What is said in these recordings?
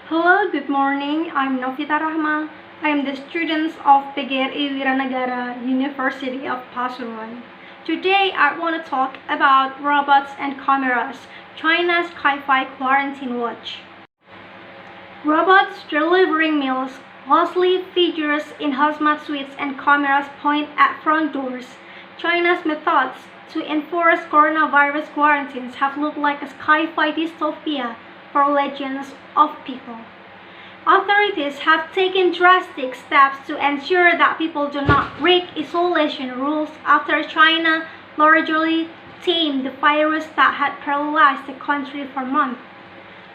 Hello, good morning. I'm Novita Rahma. I am the student of PGRI Wiranagara University of Pasuruan. Today, I want to talk about robots and cameras, China's sci-fi quarantine watch. Robots delivering meals, ghostly figures in hazmat suits and cameras point at front doors. China's methods to enforce coronavirus quarantines have looked like a sci-fi dystopia for legions of people. Authorities have taken drastic steps to ensure that people do not break isolation rules after China largely tamed the virus that had paralyzed the country for months.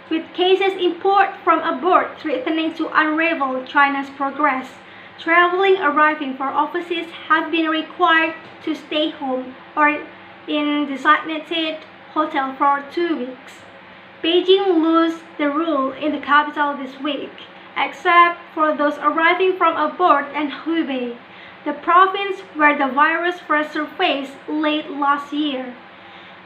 With cases imported from abroad threatening to unravel China's progress, traveling arriving for offices have been required to stay home or in designated hotel for 2 weeks. Beijing loosed the rule in the capital this week, except for those arriving from abroad and Hubei, the province where the virus first surfaced late last year.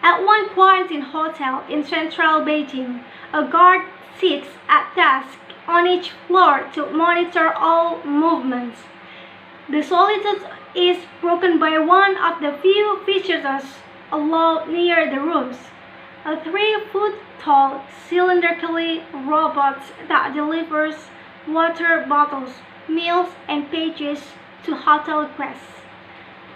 At one quarantine hotel in central Beijing, a guard sits at desk on each floor to monitor all movements. The solitude is broken by one of the few visitors allowed near the rooms, a 3-foot-tall cylindrical robot that delivers water bottles, meals, and pages to hotel guests.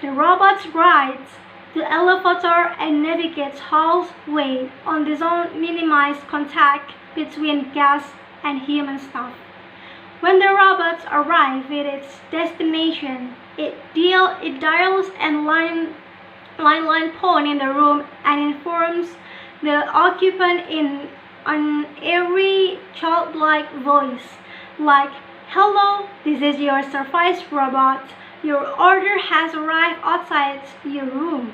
The robot rides the elevator and navigates hallways on the zone minimize contact between guests and human staff. When the robot arrives at its destination, it dials and line phone in the room and informs the occupant in an airy, childlike voice, like, "Hello, this is your service robot. Your order has arrived outside your room."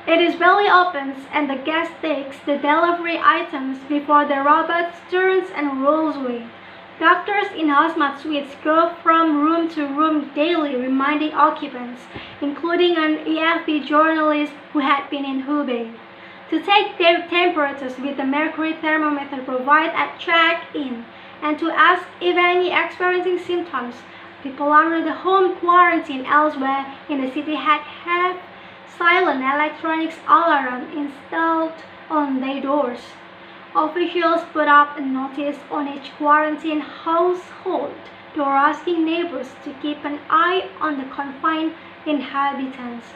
It is barely opens and the guest takes the delivery items before the robot turns and rolls away. Doctors in hazmat suits go from room to room daily reminding occupants, including an AFP journalist who had been in Hubei, to take their temperatures with the mercury thermometer provided at check-in and to ask if any experiencing symptoms. People under the home quarantine elsewhere in the city had silent electronics alarm installed on their doors. Officials put up a notice on each quarantine household door asking neighbors to keep an eye on the confined inhabitants.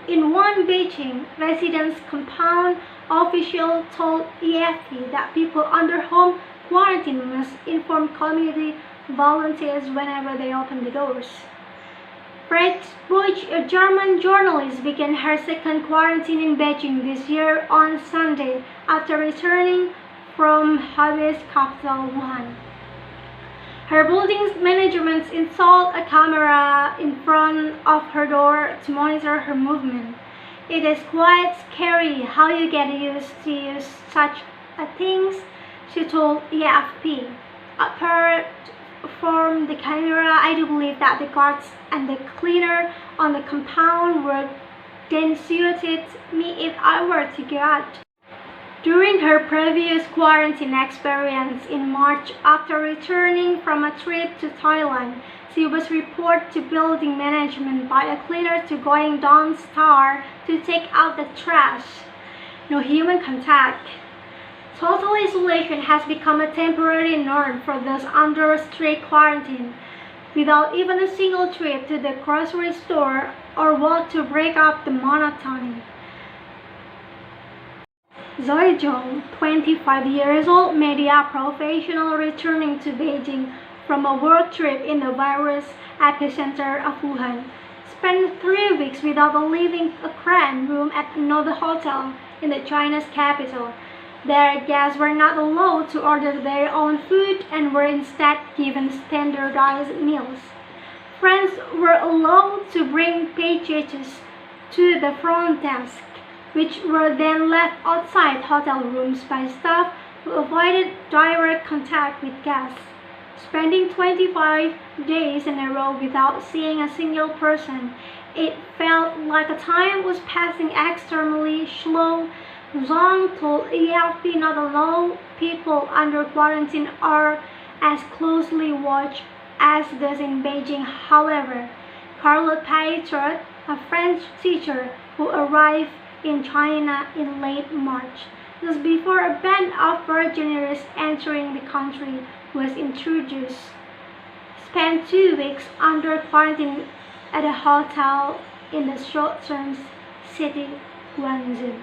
In one Beijing residence compound, official told AFP that people under home quarantine must inform community volunteers whenever they open the doors. Fred Buch, a German journalist, began her second quarantine in Beijing this year on Sunday after returning from Hubei's capital, Wuhan. Her building's management installed a camera in front of her door to monitor her movement. "It is quite scary how you get used to use such things," she told AFP. Apart from the camera, I do believe that the guards and the cleaner on the compound would then suited me if I were to go out. During her previous quarantine experience in March after returning from a trip to Thailand, she was reported to building management by a cleaner to going downstairs to take out the trash. No human contact. Total isolation has become a temporary norm for those under strict quarantine, without even a single trip to the grocery store or walk to break up the monotony. Zoe Zhou, 25 years old media professional returning to Beijing from a work trip in the virus epicenter of Wuhan, spent 3 weeks without leaving a cramped room at another hotel in the China's capital. Their guests were not allowed to order their own food and were instead given standardized meals. Friends were allowed to bring packages to the front desk, which were then left outside hotel rooms by staff who avoided direct contact with guests. Spending 25 days in a row without seeing a single person, it felt like time was passing extremely slow Zhang told AFP not allow people under quarantine are as closely watched as those in Beijing. However, Carlo Pietrot, a French teacher who arrived in China in late March, just before a ban of foreigners entering the country was introduced, spent 2 weeks under quarantine at a hotel in the southern city, Guangzhou.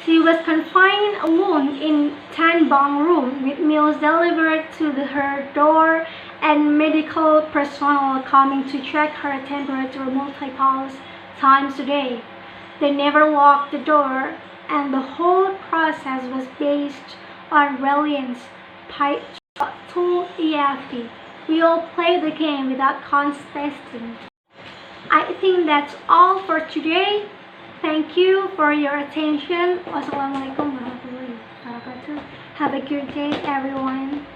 She was confined alone in 10-bunk room with meals delivered to her door and medical personnel coming to check her temperature multiple times a day. They never locked the door, and the whole process was based on reliance. Pai told EFP, "We all play the game without contesting." I think that's all for today. Thank you for your attention. Wassalamualaikum warahmatullahi wabarakatuh. Have a good day, everyone.